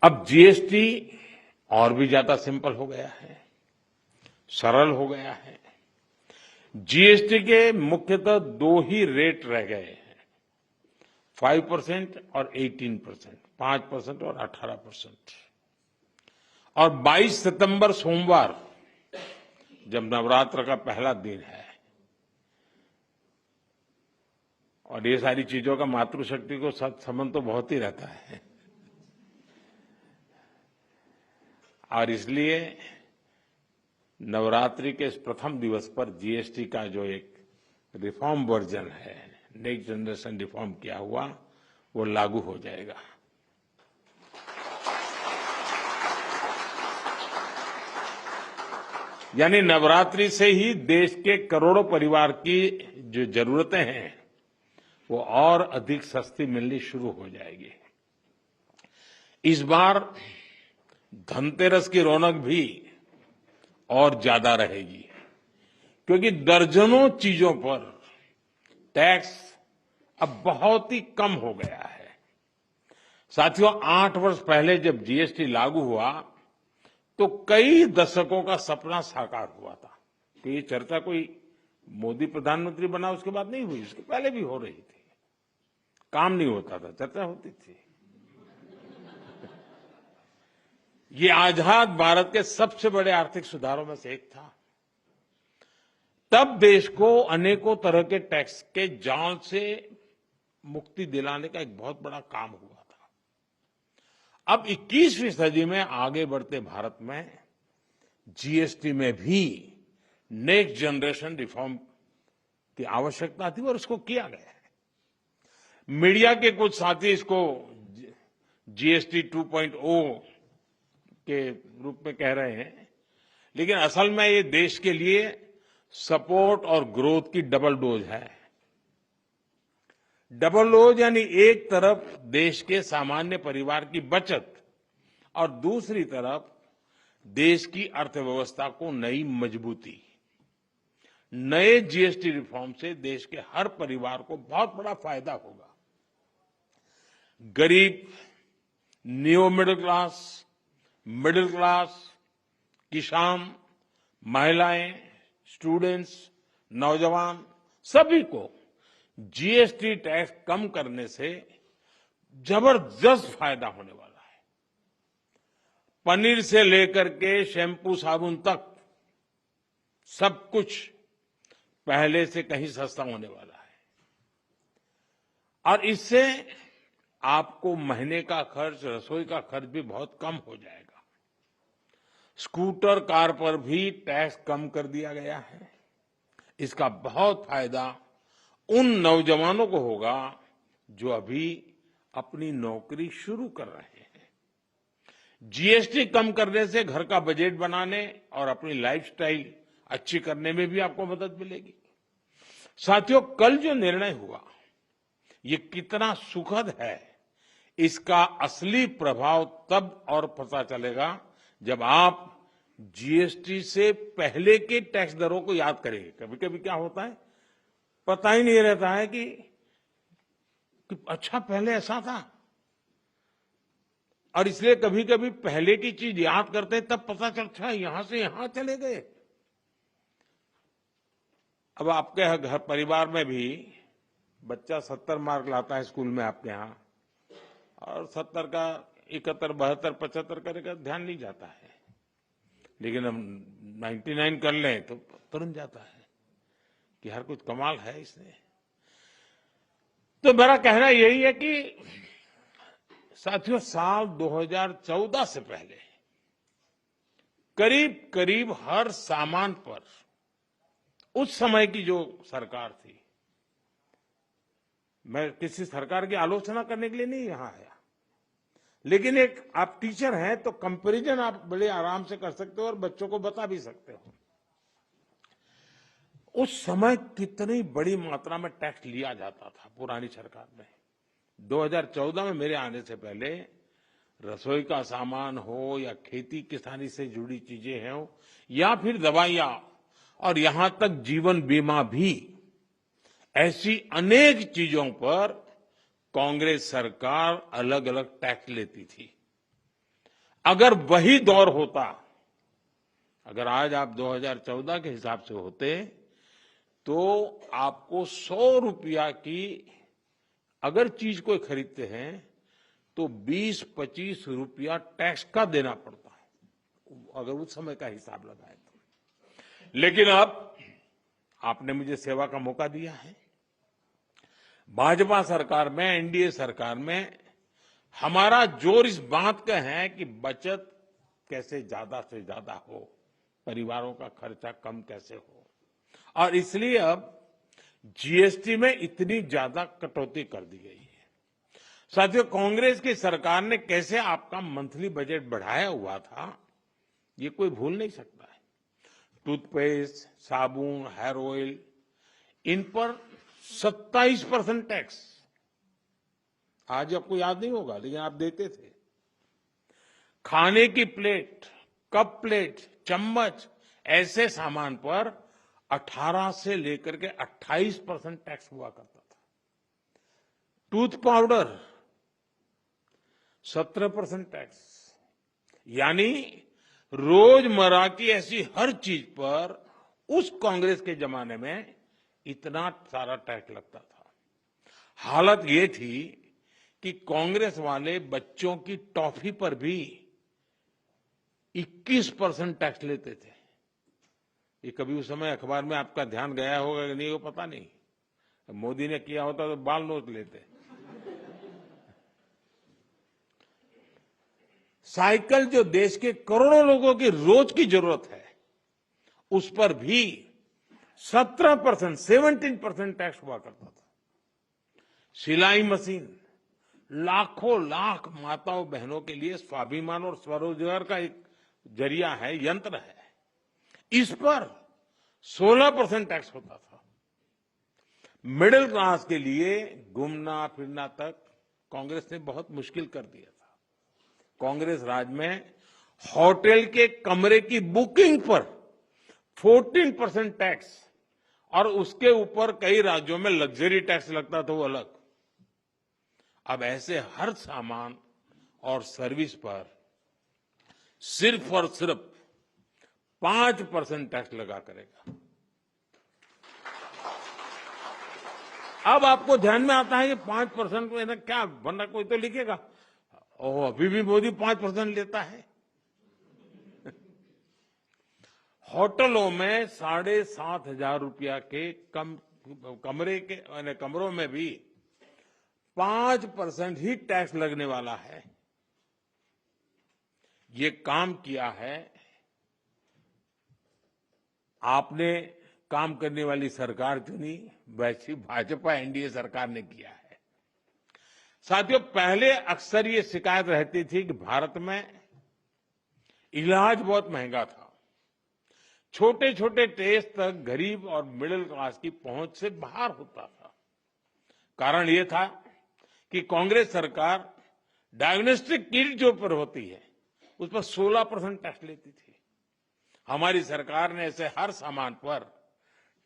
अब जीएसटी और भी ज्यादा सिंपल हो गया है, सरल हो गया है। जीएसटी के मुख्यतः दो ही रेट रह गए हैं, 5% और 18%, 5% और 18%। और 22 सितंबर सोमवार, जब नवरात्र का पहला दिन है, और ये सारी चीजों का मातृशक्ति को संबंध तो बहुत ही रहता है, और इसलिए नवरात्रि के इस प्रथम दिवस पर जीएसटी का जो एक रिफॉर्म वर्जन है, नेक्स्ट जनरेशन रिफॉर्म किया हुआ, वो लागू हो जाएगा। यानी नवरात्रि से ही देश के करोड़ों परिवार की जो जरूरतें हैं वो और अधिक सस्ती मिलनी शुरू हो जाएगी। इस बार धनतेरस की रौनक भी और ज्यादा रहेगी, क्योंकि दर्जनों चीजों पर टैक्स अब बहुत ही कम हो गया है। साथियों, 8 वर्ष पहले जब जीएसटी लागू हुआ तो कई दशकों का सपना साकार हुआ था। तो ये चर्चा कोई मोदी प्रधानमंत्री बना उसके बाद नहीं हुई, उसके पहले भी हो रही थी। काम नहीं होता था, चर्चा होती थी। ये आजाद भारत के सबसे बड़े आर्थिक सुधारों में से एक था। तब देश को अनेकों तरह के टैक्स के जाल से मुक्ति दिलाने का एक बहुत बड़ा काम हुआ था। अब 21वीं सदी में आगे बढ़ते भारत में जीएसटी में भी नेक्स्ट जनरेशन रिफॉर्म की आवश्यकता थी और उसको किया गया है। मीडिया के कुछ साथी इसको जीएसटी 2.0 के रूप में कह रहे हैं, लेकिन असल में ये देश के लिए सपोर्ट और ग्रोथ की डबल डोज है। डबल डोज यानी एक तरफ देश के सामान्य परिवार की बचत और दूसरी तरफ देश की अर्थव्यवस्था को नई मजबूती। नए जीएसटी रिफॉर्म से देश के हर परिवार को बहुत बड़ा फायदा होगा। गरीब, न्यू मिडिल क्लास, किसान, महिलाएं, स्टूडेंट्स, नौजवान, सभी को जीएसटी टैक्स कम करने से जबरदस्त फायदा होने वाला है। पनीर से लेकर के शैम्पू साबुन तक सब कुछ पहले से कहीं सस्ता होने वाला है, और इससे आपको महीने का खर्च, रसोई का खर्च भी बहुत कम हो जाएगा। स्कूटर, कार पर भी टैक्स कम कर दिया गया है। इसका बहुत फायदा उन नौजवानों को होगा जो अभी अपनी नौकरी शुरू कर रहे हैं। जीएसटी कम करने से घर का बजट बनाने और अपनी लाइफस्टाइल अच्छी करने में भी आपको मदद मिलेगी। साथियों, कल जो निर्णय हुआ ये कितना सुखद है, इसका असली प्रभाव तब और पता चलेगा जब आप जीएसटी से पहले के टैक्स दरों को याद करेंगे। कभी कभी क्या होता है, पता ही नहीं रहता है कि अच्छा पहले ऐसा था, और इसलिए कभी कभी पहले की चीज याद करते हैं तब पता चलता है यहां से यहां चले गए। अब आपके घर परिवार में भी बच्चा 70 मार्क लाता है स्कूल में आपके यहां, और 70 का 71, 72, 75 करेगा, ध्यान नहीं जाता है। लेकिन हम 99 कर लें तो तुरंत जाता है कि हर कुछ कमाल है इसने। तो मेरा कहना यही है कि साथियों, साल 2014 से पहले करीब करीब हर सामान पर, उस समय की जो सरकार थी, मैं किसी सरकार की आलोचना करने के लिए नहीं यहां आया, लेकिन एक आप टीचर हैं तो कंपैरिजन आप बड़े आराम से कर सकते हो और बच्चों को बता भी सकते हो। उस समय कितनी बड़ी मात्रा में टैक्स लिया जाता था पुरानी सरकार में। 2014 में मेरे आने से पहले रसोई का सामान हो या खेती किसानी से जुड़ी चीजें हो या फिर दवाइयां और यहां तक जीवन बीमा भी, ऐसी अनेक चीजों पर कांग्रेस सरकार अलग अलग टैक्स लेती थी। अगर वही दौर होता, अगर आज आप 2014 के हिसाब से होते, तो आपको 100 रुपया की अगर चीज कोई खरीदते हैं तो 20-25 रुपया टैक्स का देना पड़ता है, अगर उस समय का हिसाब लगाए तो। लेकिन अब आपने मुझे सेवा का मौका दिया है। भाजपा सरकार में, एनडीए सरकार में हमारा जोर इस बात का है कि बचत कैसे ज्यादा से ज्यादा हो, परिवारों का खर्चा कम कैसे हो, और इसलिए अब जीएसटी में इतनी ज्यादा कटौती कर दी गई है। साथियों, कांग्रेस की सरकार ने कैसे आपका मंथली बजट बढ़ाया हुआ था, ये कोई भूल नहीं सकता है। टूथपेस्ट, साबुन, हेयर ऑयल, इन पर 27% टैक्स। आज आपको याद नहीं होगा, लेकिन आप देते थे। खाने की प्लेट, कप प्लेट, चम्मच, ऐसे सामान पर 18 से लेकर के 28% टैक्स हुआ करता था। Tooth powder 17% tax. यानी रोजमर्रा की ऐसी हर चीज पर उस कांग्रेस के जमाने में इतना सारा टैक्स लगता था। हालत ये थी कि कांग्रेस वाले बच्चों की टॉफी पर भी 21% टैक्स लेते थे। ये कभी उस समय अखबार में आपका ध्यान गया होगा कि नहीं, वो पता नहीं। मोदी ने किया होता तो बाल नोट लेते। साइकिल जो देश के करोड़ों लोगों की रोज की जरूरत है, उस पर भी 17% टैक्स हुआ करता था। सिलाई मशीन लाखों लाख माताओं बहनों के लिए स्वाभिमान और स्वरोजगार का एक जरिया है, यंत्र है। इस पर 16% टैक्स होता था। मिडिल क्लास के लिए घूमना फिरना तक कांग्रेस ने बहुत मुश्किल कर दिया था। कांग्रेस राज में होटल के कमरे की बुकिंग पर 14% टैक्स, और उसके ऊपर कई राज्यों में लग्जरी टैक्स लगता था, वो अलग। अब ऐसे हर सामान और सर्विस पर सिर्फ और सिर्फ 5% टैक्स लगा करेगा। अब आपको ध्यान में आता है कि 5% में क्या, वरना कोई तो लिखेगा ओह अभी भी मोदी 5% लेता है। होटलों में 7,500 रुपया के कमरों में भी 5% ही टैक्स लगने वाला है। ये काम किया है, आपने काम करने वाली सरकार चुनी, वैसी भाजपा एनडीए सरकार ने किया है। साथियों, पहले अक्सर ये शिकायत रहती थी कि भारत में इलाज बहुत महंगा था, छोटे छोटे टेस्ट तक गरीब और मिडिल क्लास की पहुंच से बाहर होता था। कारण ये था कि कांग्रेस सरकार डायग्नोस्टिक किट जो पर होती है उस पर 16% टैक्स लेती थी। हमारी सरकार ने ऐसे हर सामान पर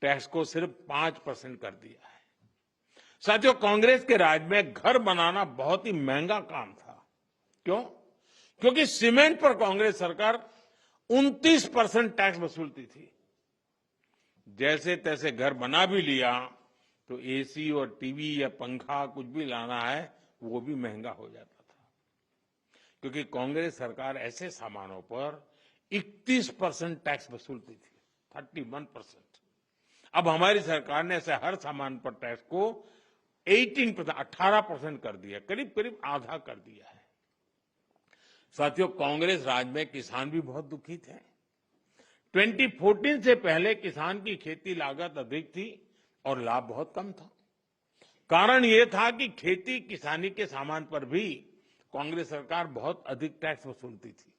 टैक्स को सिर्फ 5% कर दिया है। साथियों, कांग्रेस के राज में घर बनाना बहुत ही महंगा काम था। क्यों? क्योंकि सीमेंट पर कांग्रेस सरकार 29% टैक्स वसूलती थी। जैसे तैसे घर बना भी लिया तो एसी और टीवी या पंखा कुछ भी लाना है वो भी महंगा हो जाता था, क्योंकि कांग्रेस सरकार ऐसे सामानों पर 31% टैक्स वसूलती थी, 31%। अब हमारी सरकार ने ऐसे हर सामान पर टैक्स को 18% कर दिया, करीब करीब आधा कर दिया है। साथियों, कांग्रेस राज में किसान भी बहुत दुखी थे। 2014 से पहले किसान की खेती लागत अधिक थी और लाभ बहुत कम था। कारण यह था कि खेती किसानी के सामान पर भी कांग्रेस सरकार बहुत अधिक टैक्स वसूलती थी।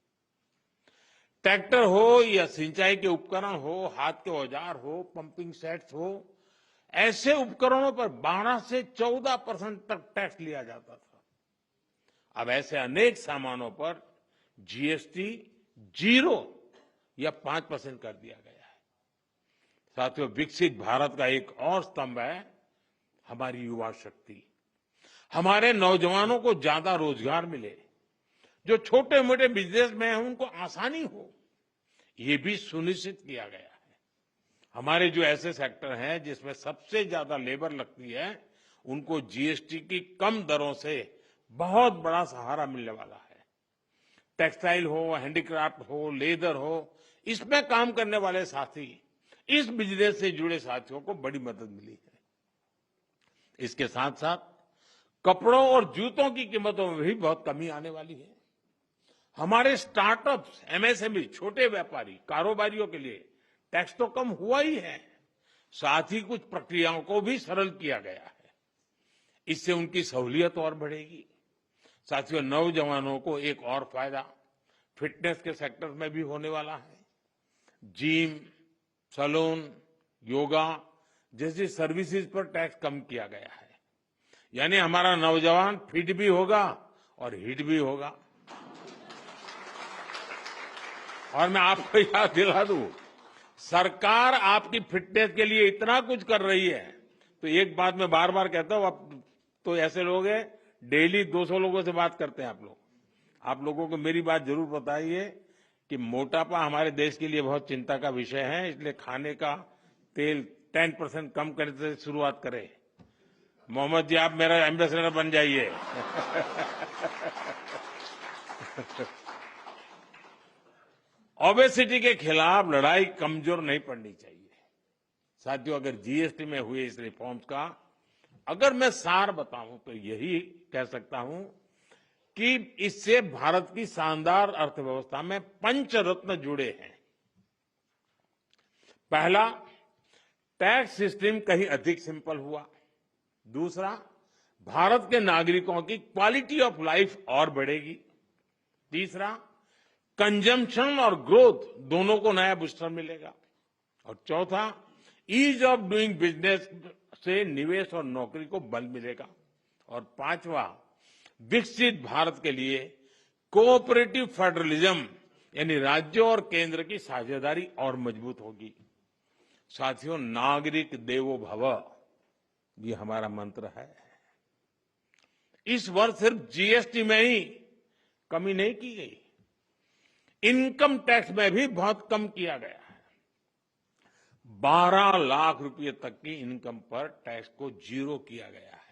ट्रैक्टर हो या सिंचाई के उपकरण हो, हाथ के औजार हो, पंपिंग सेट्स हो, ऐसे उपकरणों पर 12 से 14% तक टैक्स लिया जाता था। अब ऐसे अनेक सामानों पर जीएसटी 0 या 5% कर दिया गया है। साथियों, विकसित भारत का एक और स्तंभ है हमारी युवा शक्ति। हमारे नौजवानों को ज्यादा रोजगार मिले जो छोटे मोटे बिजनेसमैन हैं उनको आसानी हो, ये भी सुनिश्चित किया गया है। हमारे जो ऐसे सेक्टर हैं जिसमें सबसे ज्यादा लेबर लगती है, उनको जीएसटी की कम दरों से बहुत बड़ा सहारा मिलने वाला है। टेक्सटाइल हो, हैंडीक्राफ्ट हो, लेदर हो, इसमें काम करने वाले साथी, इस बिजनेस से जुड़े साथियों को बड़ी मदद मिली है। इसके साथ साथ कपड़ों और जूतों की कीमतों में भी बहुत कमी आने वाली है। हमारे स्टार्टअप्स, एमएसएमई, छोटे व्यापारी, कारोबारियों के लिए टैक्स तो कम हुआ ही है, साथ ही कुछ प्रक्रियाओं को भी सरल किया गया है। इससे उनकी सहूलियत और बढ़ेगी। साथियों, नौजवानों को एक और फायदा फिटनेस के सेक्टर में भी होने वाला है। जिम, सैलून, योगा जैसी सर्विसेज पर टैक्स कम किया गया है। यानी हमारा नौजवान फिट भी होगा और हिट भी होगा। और मैं आपको याद दिला दूं, सरकार आपकी फिटनेस के लिए इतना कुछ कर रही है, तो एक बात मैं बार बार कहता हूं, अब तो ऐसे लोग हैं डेली 200 लोगों से बात करते हैं आप लोग। आप लोगों को मेरी बात जरूर बताइए कि मोटापा हमारे देश के लिए बहुत चिंता का विषय है, इसलिए खाने का तेल 10% कम करने से शुरुआत करें। मोहम्मद जी, आप मेरा एम्बेसडर बन जाइए। ओबेसिटी के खिलाफ लड़ाई कमजोर नहीं पड़नी चाहिए। साथियों, अगर जीएसटी में हुए इस रिफॉर्म्स का अगर मैं सार बताऊं तो यही कह सकता हूं कि इससे भारत की शानदार अर्थव्यवस्था में पंचरत्न जुड़े हैं। पहला, टैक्स सिस्टम कहीं अधिक सिंपल हुआ। दूसरा, भारत के नागरिकों की क्वालिटी ऑफ लाइफ और बढ़ेगी। तीसरा, कंजम्पशन और ग्रोथ दोनों को नया बूस्टर मिलेगा। और चौथा, ईज ऑफ डूइंग बिजनेस से निवेश और नौकरी को बल मिलेगा। और पांचवा, विकसित भारत के लिए कोऑपरेटिव फेडरलिज्म यानी राज्यों और केंद्र की साझेदारी और मजबूत होगी। साथियों, नागरिक देवो भव, ये हमारा मंत्र है। इस वर्ष सिर्फ जीएसटी में ही कमी नहीं की गई, इनकम टैक्स में भी बहुत कम किया गया है। 12 लाख रुपए तक की इनकम पर टैक्स को जीरो किया गया है।